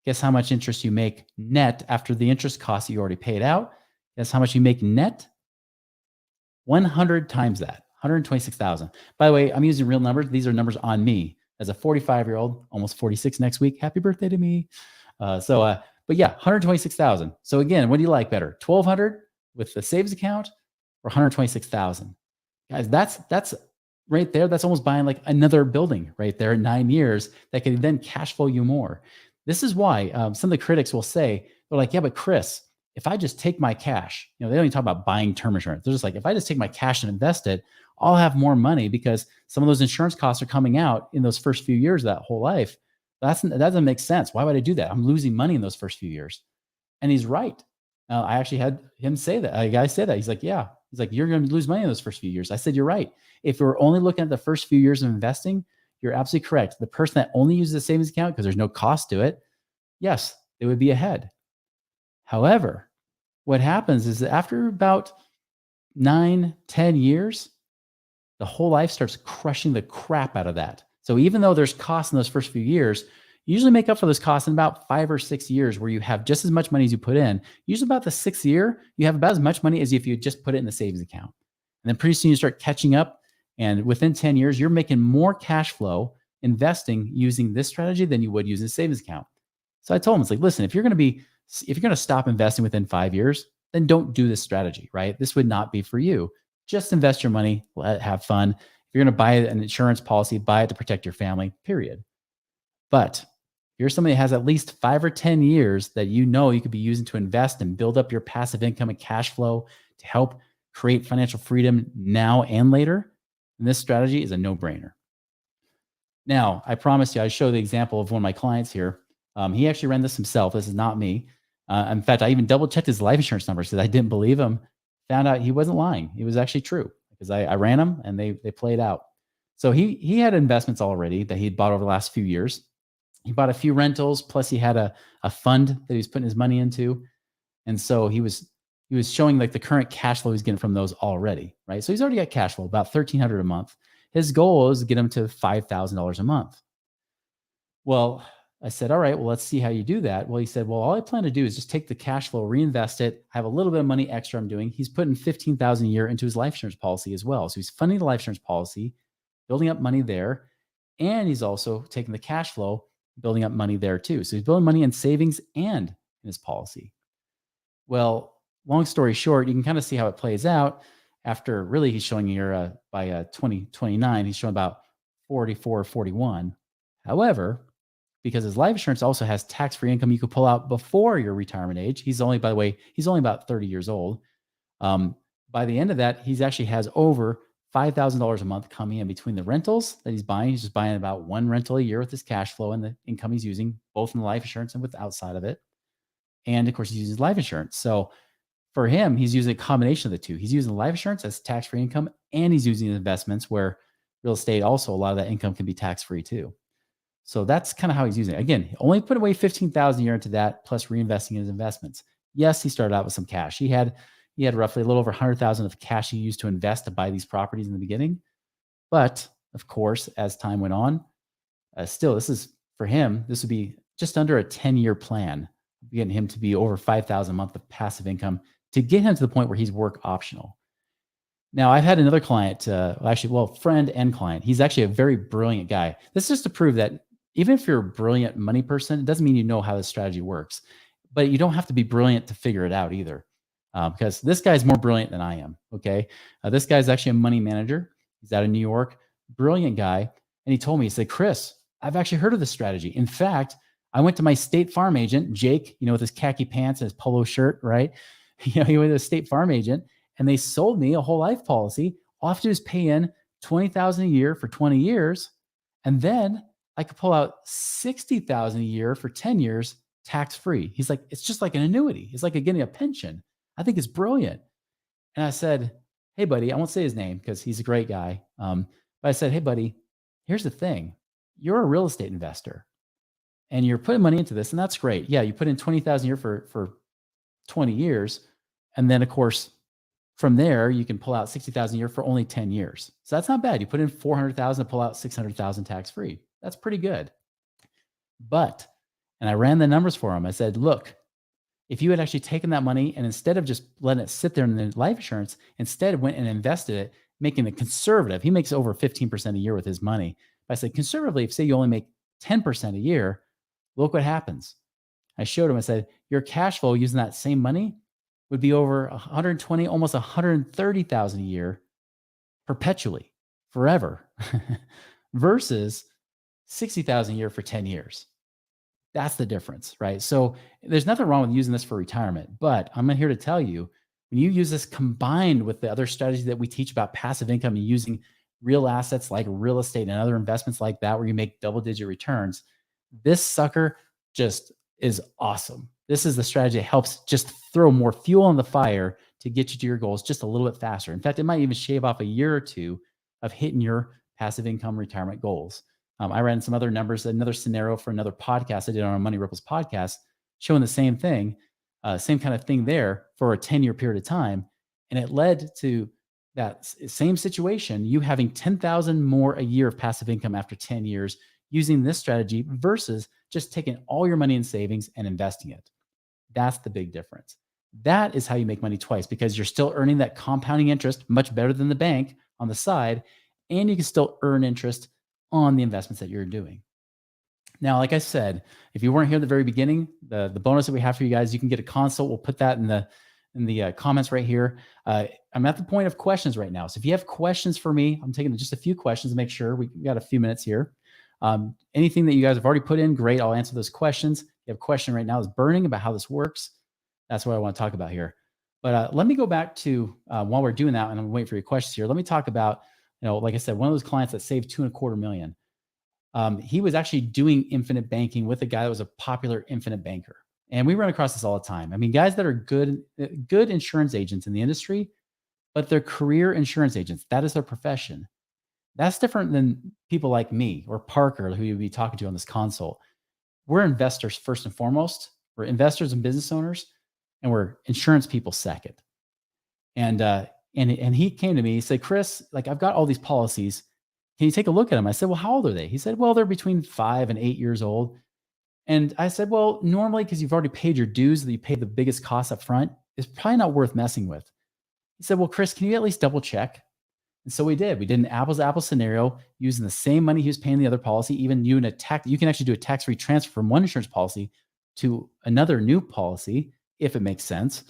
guess how much interest you make net after the interest costs that you already paid out? Guess how much you make net? 100 times that, 126,000. By the way, I'm using real numbers. These are numbers on me as a 45-year-old, almost 46 next week. Happy birthday to me. But yeah, 126,000. So again, what do you like better? 1,200 with the savings account or 126,000? Guys, that's right there. That's almost buying like another building right there in 9 years that can then cash flow you more. This is why some of the critics will say, they're like, yeah, but Chris, if I just take my cash, they don't even talk about buying term insurance. They're just like, if I just take my cash and invest it, I'll have more money because some of those insurance costs are coming out in those first few years of that whole life. That doesn't make sense. Why would I do that? I'm losing money in those first few years. And he's right. I actually had him say that. A guy said that. He's like, yeah. He's like, you're going to lose money in those first few years. I said, you're right. If we're only looking at the first few years of investing, you're absolutely correct. The person that only uses a savings account because there's no cost to it, yes, it would be ahead. However, what happens is that after about 9, 10 years, the whole life starts crushing the crap out of that. So even though there's costs in those first few years, you usually make up for those costs in about 5 or 6 years where you have just as much money as you put in. Usually about the sixth year, you have about as much money as if you just put it in the savings account. And then pretty soon you start catching up. And within 10 years, you're making more cash flow investing using this strategy than you would using a savings account. So I told him, it's like, listen, if you're going to stop investing within 5 years, then don't do this strategy, right? This would not be for you. Just invest your money, have fun. If you're going to buy an insurance policy, buy it to protect your family, period. But if you're somebody that has at least 5 or 10 years that you know you could be using to invest and build up your passive income and cash flow to help create financial freedom now and later, then this strategy is a no-brainer. Now, I promised you I'd show the example of one of my clients here. He actually ran this himself. This is not me. In fact, I even double checked his life insurance numbers because I didn't believe him. Found out he wasn't lying. It was actually true because I ran them and they played out. So he had investments already that he'd bought over the last few years. He bought a few rentals, plus he had a fund that he was putting his money into. And so he was showing like the current cash flow he's getting from those already, right? So he's already got cash flow, about $1,300 a month. His goal is to get him to $5,000 a month. Well, I said, all right, well, let's see how you do that. Well, he said, well, all I plan to do is just take the cash flow, reinvest it, have a little bit of money extra I'm doing. He's putting $15,000 a year into his life insurance policy as well. So he's funding the life insurance policy, building up money there. And he's also taking the cash flow, building up money there too. So he's building money in savings and in his policy. Well, long story short, you can kind of see how it plays out. After really, he's showing here by 2029, he's showing about 44, 41. However, because his life insurance also has tax-free income you could pull out before your retirement age. He's only, by the way, he's only about 30 years old. By the end of that, he's actually has over $5,000 a month coming in between the rentals that he's buying. He's just buying about one rental a year with his cash flow and the income he's using, both in the life insurance and with outside of it. And of course, he uses life insurance. So for him, he's using a combination of the two. He's using life insurance as tax-free income, and he's using investments where real estate also, a lot of that income can be tax-free too. So that's kind of how he's using it. Again, only put away $15,000 a year into that, plus reinvesting in his investments. Yes, he started out with some cash. He had roughly a little over $100,000 of cash he used to invest to buy these properties in the beginning. But of course, as time went on, still, this is for him. This would be just under a 10-year plan, getting him to be over $5,000 a month of passive income to get him to the point where he's work optional. Now, I've had another client, friend and client. He's actually a very brilliant guy. This is just to prove that even if you're a brilliant money person, it doesn't mean you know how this strategy works. But you don't have to be brilliant to figure it out either, because this guy's more brilliant than I am. Okay, this guy's actually a money manager. He's out of New York, brilliant guy. And he told me, he said, Chris, I've actually heard of this strategy. In fact, I went to my State Farm agent, Jake, with his khaki pants and his polo shirt, right? He went to a State Farm agent, and they sold me a whole life policy. All I have to do is pay in $20,000 a year for 20 years, and then I could pull out $60,000 a year for 10 years tax-free. He's like, it's just like an annuity. It's like getting a pension. I think it's brilliant. And I said, hey, buddy, I won't say his name because he's a great guy. But I said, hey, buddy, here's the thing. You're a real estate investor and you're putting money into this, and that's great. Yeah, you put in $20,000 a year for 20 years. And then, of course, from there, you can pull out $60,000 a year for only 10 years. So that's not bad. You put in $400,000 to pull out $600,000 tax-free. That's pretty good. But, and I ran the numbers for him. I said, look, if you had actually taken that money and instead of just letting it sit there in the life insurance, instead went and invested it, making it conservative, he makes over 15% a year with his money. But I said, conservatively, if say you only make 10% a year, look what happens. I showed him, I said, your cash flow using that same money would be over 120, almost 130,000 a year perpetually, forever, versus 60,000 a year for 10 years. That's the difference, right? So there's nothing wrong with using this for retirement, but I'm here to tell you, when you use this combined with the other strategies that we teach about passive income and using real assets like real estate and other investments like that, where you make double-digit returns, this sucker just is awesome. This is the strategy that helps just throw more fuel on the fire to get you to your goals just a little bit faster. In fact, it might even shave off a year or two of hitting your passive income retirement goals. I ran some other numbers, another scenario for another podcast I did on a Money Ripples podcast, showing the same thing, same kind of thing there for a 10-year period of time. And it led to that same situation, you having 10,000 more a year of passive income after 10 years using this strategy versus just taking all your money in savings and investing it. That's the big difference. That is how you make money twice, because you're still earning that compounding interest much better than the bank on the side, and you can still earn interest on the investments that you're doing. Now, like I said, if you weren't here at the very beginning, the bonus that we have for you guys, you can get a consult. We'll put that in the comments right here. I'm at the point of questions right now. So if you have questions for me, I'm taking just a few questions to make sure we got a few minutes here. Anything that you guys have already put in, great. I'll answer those questions. If you have a question right now that's burning about how this works, that's what I want to talk about here. But let me go back to while we're doing that, and I'm waiting for your questions here. Let me talk about, like I said, one of those clients that saved $2.25 million. He was actually doing infinite banking with a guy that was a popular infinite banker. And we run across this all the time. I mean, guys that are good insurance agents in the industry, but they're career insurance agents. That is their profession. That's different than people like me or Parker, who you'll be talking to on this consult. We're investors first and foremost. We're investors and business owners, and we're insurance people second. And he came to me. He said, "Chris, like, I've got all these policies. Can you take a look at them?" I said, "Well, how old are they?" He said, "Well, they're between 5 and 8 years old." And I said, "Well, normally, because you've already paid your dues, that you pay the biggest cost up front, it's probably not worth messing with." He said, "Well, Chris, can you at least double check?" And so we did. We did an apples to apples scenario using the same money he was paying the other policy. Even you can actually do a tax-free transfer from one insurance policy to another new policy if it makes sense.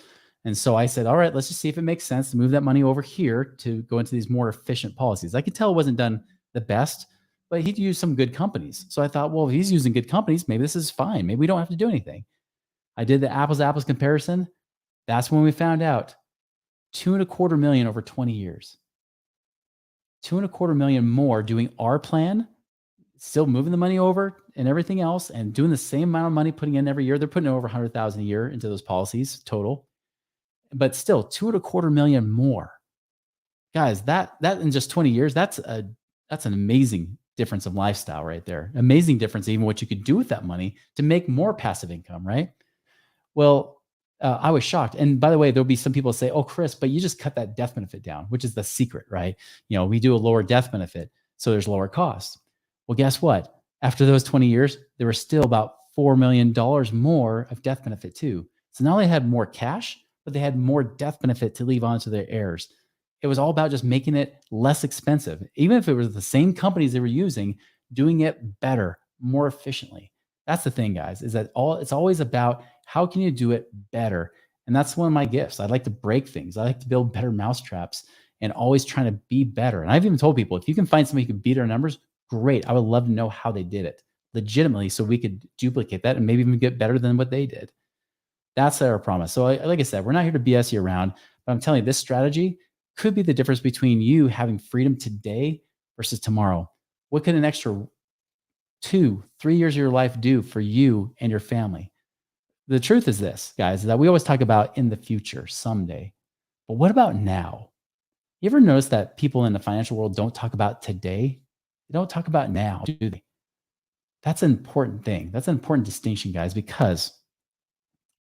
And so I said, all right, let's just see if it makes sense to move that money over here to go into these more efficient policies. I could tell it wasn't done the best, but he'd used some good companies. So I thought, well, if he's using good companies, maybe this is fine. Maybe we don't have to do anything. I did the apples to apples comparison. That's when we found out $2.25 million over 20 years. $2.25 million more doing our plan, still moving the money over and everything else, and doing the same amount of money putting in every year. They're putting over 100,000 a year into those policies total, but still $2.25 million more. Guys, that in just 20 years, that's an amazing difference of lifestyle right there. Amazing difference, even what you could do with that money to make more passive income, right? Well, I was shocked. And by the way, there'll be some people say, "Oh, Chris, but you just cut that death benefit down," which is the secret, right? We do a lower death benefit, so there's lower costs. Well, guess what? After those 20 years, there was still about $4 million more of death benefit too. So now they had more cash, but they had more death benefit to leave on to their heirs. It was all about just making it less expensive. Even if it was the same companies they were using, doing it better, more efficiently. That's the thing, guys, is that it's always about how can you do it better? And that's one of my gifts. I like to break things. I like to build better mousetraps and always trying to be better. And I've even told people, if you can find somebody who can beat our numbers, great. I would love to know how they did it legitimately so we could duplicate that and maybe even get better than what they did. That's our promise. So like I said, we're not here to BS you around, but I'm telling you, this strategy could be the difference between you having freedom today versus tomorrow. What could an extra 2-3 years of your life do for you and your family? The truth is this, guys, that we always talk about in the future, someday. But what about now? You ever notice that people in the financial world don't talk about today? They don't talk about now, do they? That's an important thing. That's an important distinction, guys, because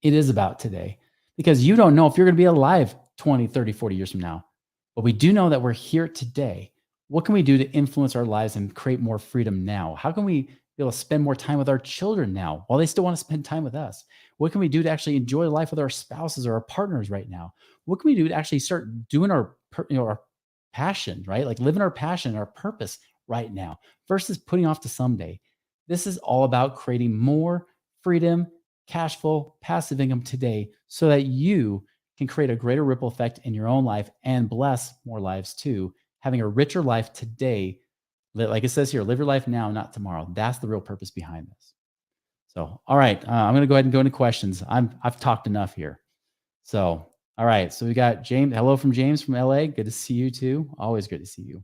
it is about today. Because you don't know if you're going to be alive 20, 30, 40 years from now. But we do know that we're here today. What can we do to influence our lives and create more freedom now? How can we be able to spend more time with our children now while they still want to spend time with us? What can we do to actually enjoy life with our spouses or our partners right now? What can we do to actually start doing our passion, right? Like living our passion, our purpose right now versus putting off to someday. This is all about creating more freedom, cash flow, passive income today so that you can create a greater ripple effect in your own life and bless more lives too. Having a richer life today, like it says here, live your life now, not tomorrow. That's the real purpose behind this. So, all right, I'm going to go ahead and go into questions. I've talked enough here. So, all right, so we got James. Hello from James from LA. Good to see you too. Always good to see you.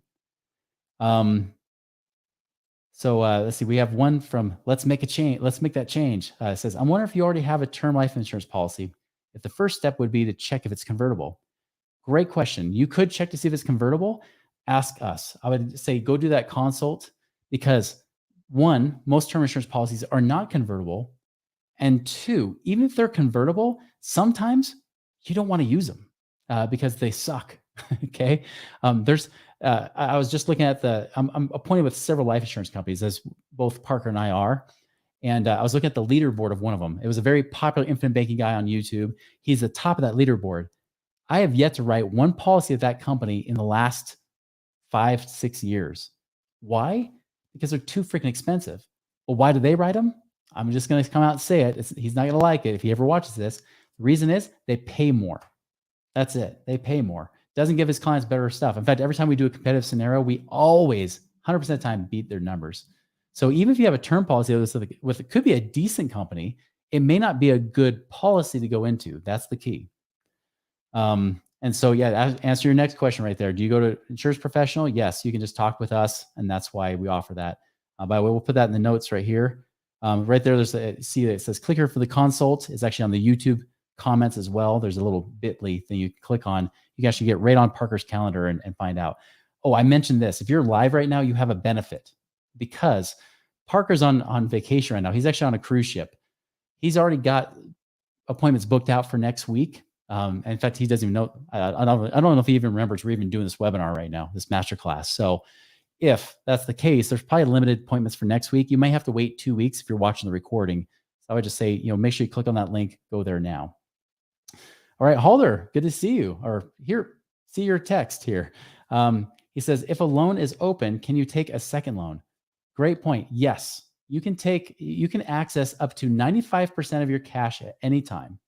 So let's see. We have one from Let's Make a Change. Let's Make That Change. It says, I'm wondering if you already have a term life insurance policy. If the first step would be to check if it's convertible. Great question. You could check to see if it's convertible. Ask us. I would say go do that consult because one, most term insurance policies are not convertible. And two, even if they're convertible, sometimes you don't want to use them because they suck. Okay. I was just looking at I'm appointed with several life insurance companies, as both Parker and I are. And I was looking at the leaderboard of one of them. It was a very popular infinite banking guy on YouTube. He's the top of that leaderboard. I have yet to write one policy of that company in the last 5, 6 years. Why? Because they're too freaking expensive. Well, why do they write them? I'm just going to come out and say it. He's not going to like it if he ever watches this. The reason is they pay more. That's it. They pay more. Doesn't give his clients better stuff. In fact, every time we do a competitive scenario, we always 100% of the time beat their numbers. So even if you have a term policy with it could be a decent company, it may not be a good policy to go into. That's the key. And so, yeah, answer your next question right there. Do you go to insurance professional? Yes, you can just talk with us, and that's why we offer that. By the way, we'll put that in the notes right here. Right there, see that it says click here for the consult. It's actually on the YouTube comments as well. There's a little bit.ly thing you can click on. You can actually get right on Parker's calendar and find out. Oh, I mentioned this. If you're live right now, you have a benefit because Parker's on vacation right now. He's actually on a cruise ship. He's already got appointments booked out for next week. And in fact, he doesn't even know. I don't know if he even remembers we're even doing this webinar right now, this masterclass. So if that's the case, there's probably limited appointments for next week. You may have to wait 2 weeks if you're watching the recording. So I would just say, make sure you click on that link, go there now. All right, Halder, good to see you. Or here, see your text here. He says, if a loan is open, can you take a second loan? Great point. Yes, you can access up to 95% of your cash at any time.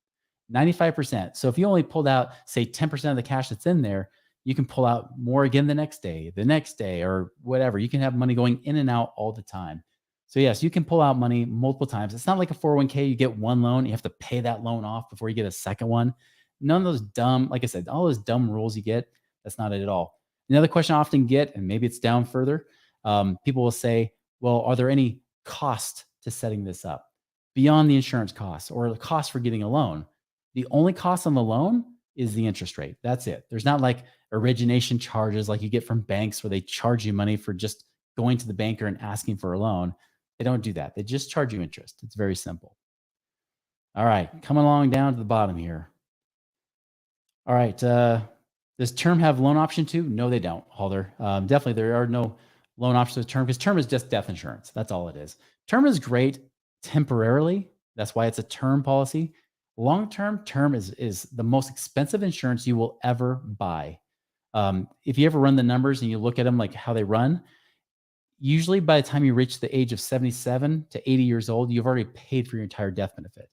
95%. So if you only pulled out, say 10% of the cash that's in there, you can pull out more again the next day, or whatever. You can have money going in and out all the time. So yes, you can pull out money multiple times. It's not like a 401k. You get one loan, you have to pay that loan off before you get a second one. None of those dumb, like I said, all those dumb rules you get, that's not it at all. Another question I often get, and maybe it's down further, people will say, well, are there any cost to setting this up beyond the insurance costs or the cost for getting a loan? The only cost on the loan is the interest rate. That's it. There's not like origination charges like you get from banks where they charge you money for just going to the banker and asking for a loan. They don't do that. They just charge you interest. It's very simple. All right, coming along down to the bottom here. All right, does term have loan option too? No, they don't, Halder. Definitely there are no loan options with term because term is just death insurance. That's all it is. Term is great temporarily. That's why it's a term policy. Long-term term is the most expensive insurance you will ever buy. If you ever run the numbers and you look at them like how they run, usually by the time you reach the age of 77 to 80 years old, you've already paid for your entire death benefit.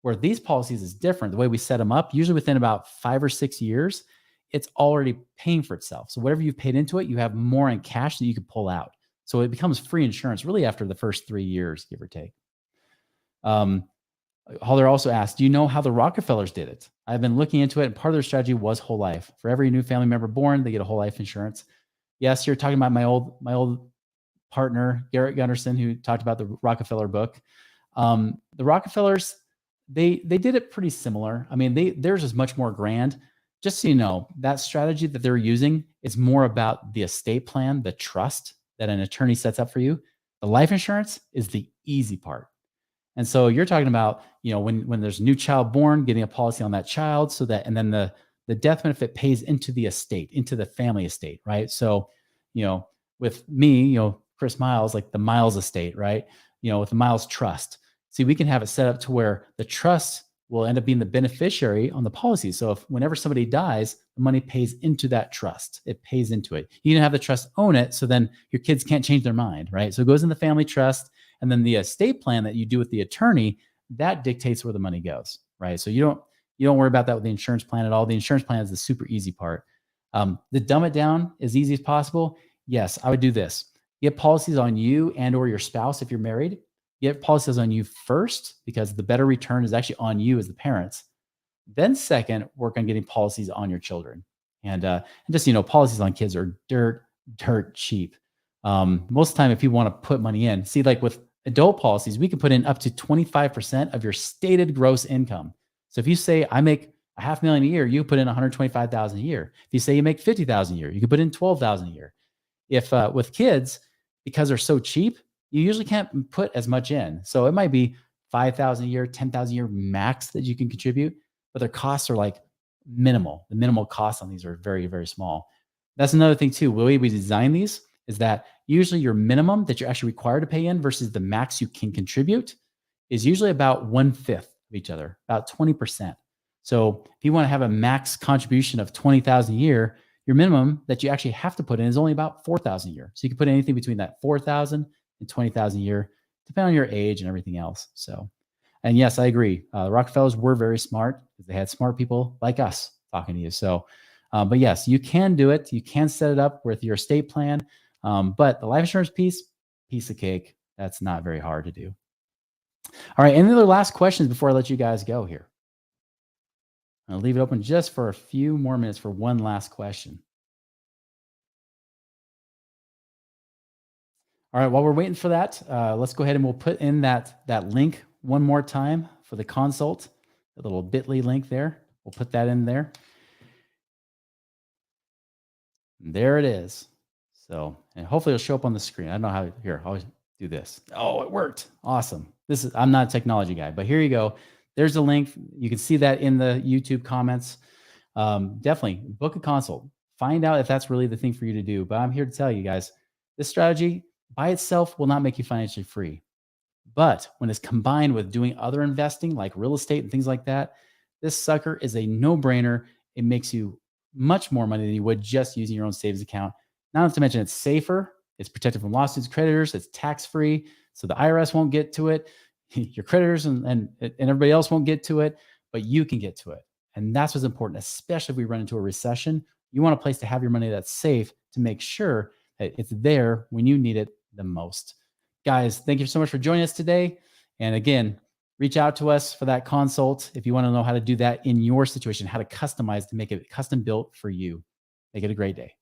Where these policies is different. The way we set them up, usually within about 5 or 6 years, it's already paying for itself. So whatever you've paid into it, you have more in cash that you could pull out. So it becomes free insurance really after the first 3 years, give or take. Halder also asked, do you know how the Rockefellers did it? I've been looking into it, and part of their strategy was whole life. For every new family member born, they get a whole life insurance. Yes, you're talking about my old partner, Garrett Gunderson, who talked about the Rockefeller book. The Rockefellers, they did it pretty similar. I mean, theirs is much more grand. Just so you know, that strategy that they're using is more about the estate plan, the trust that an attorney sets up for you. The life insurance is the easy part. And so you're talking about, when there's a new child born, getting a policy on that child and then the death benefit pays into the estate, into the family estate, right? So, with me, Chris Miles, like the Miles estate, right? With the Miles trust. See, we can have it set up to where the trust will end up being the beneficiary on the policy. So whenever somebody dies, the money pays into that trust. It pays into it. You can have the trust own it, so then your kids can't change their mind, right? So it goes in the family trust. And then the estate plan that you do with the attorney, that dictates where the money goes, right? So you don't worry about that with the insurance plan at all. The insurance plan is the super easy part. The dumb it down as easy as possible. Yes, I would do this. Get policies on you and or your spouse if you're married. Get policies on you first because the better return is actually on you as the parents. Then second, work on getting policies on your children. And just, policies on kids are dirt cheap. Most of the time, if you want to put money in, see, like with adult policies, we can put in up to 25% of your stated gross income. So if you say I make a half million a year, you put in 125,000 a year. If you say you make 50,000 a year, you can put in 12,000 a year. If with kids, because they're so cheap, you usually can't put as much in. So it might be 5,000 a year, 10,000 a year max that you can contribute, but their costs are like minimal. The minimal costs on these are very, very small. That's another thing too. The way we design these is that usually your minimum that you're actually required to pay in versus the max you can contribute is usually about 1/5 of each other, about 20%. So if you want to have a max contribution of 20,000 a year, your minimum that you actually have to put in is only about 4,000 a year. So you can put anything between that 4,000 and 20,000 a year, depending on your age and everything else. So, and yes, I agree. The Rockefellers were very smart because they had smart people like us talking to you. So, but yes, you can do it. You can set it up with your estate plan. But the life insurance piece of cake, that's not very hard to do. All right. Any other last questions before I let you guys go here? I'll leave it open just for a few more minutes for one last question. All right. While we're waiting for that, let's go ahead and we'll put in that link one more time for the consult, the little bit.ly link there. We'll put that in there. There it is. So, and hopefully it'll show up on the screen. I don't know how. Here, I'll do this. Oh, it worked. Awesome. I'm not a technology guy, but here you go. There's a link. You can see that in the YouTube comments. Definitely book a consult. Find out if that's really the thing for you to do. But I'm here to tell you guys, this strategy by itself will not make you financially free. But when it's combined with doing other investing like real estate and things like that, this sucker is a no-brainer. It makes you much more money than you would just using your own savings account. Not to mention it's safer, it's protected from lawsuits, creditors, it's tax-free, so the IRS won't get to it, your creditors and everybody else won't get to it, but you can get to it. And that's what's important, especially if we run into a recession. You want a place to have your money that's safe to make sure that it's there when you need it the most. Guys, thank you so much for joining us today. And again, reach out to us for that consult if you want to know how to do that in your situation, how to customize to make it custom built for you. Make it a great day.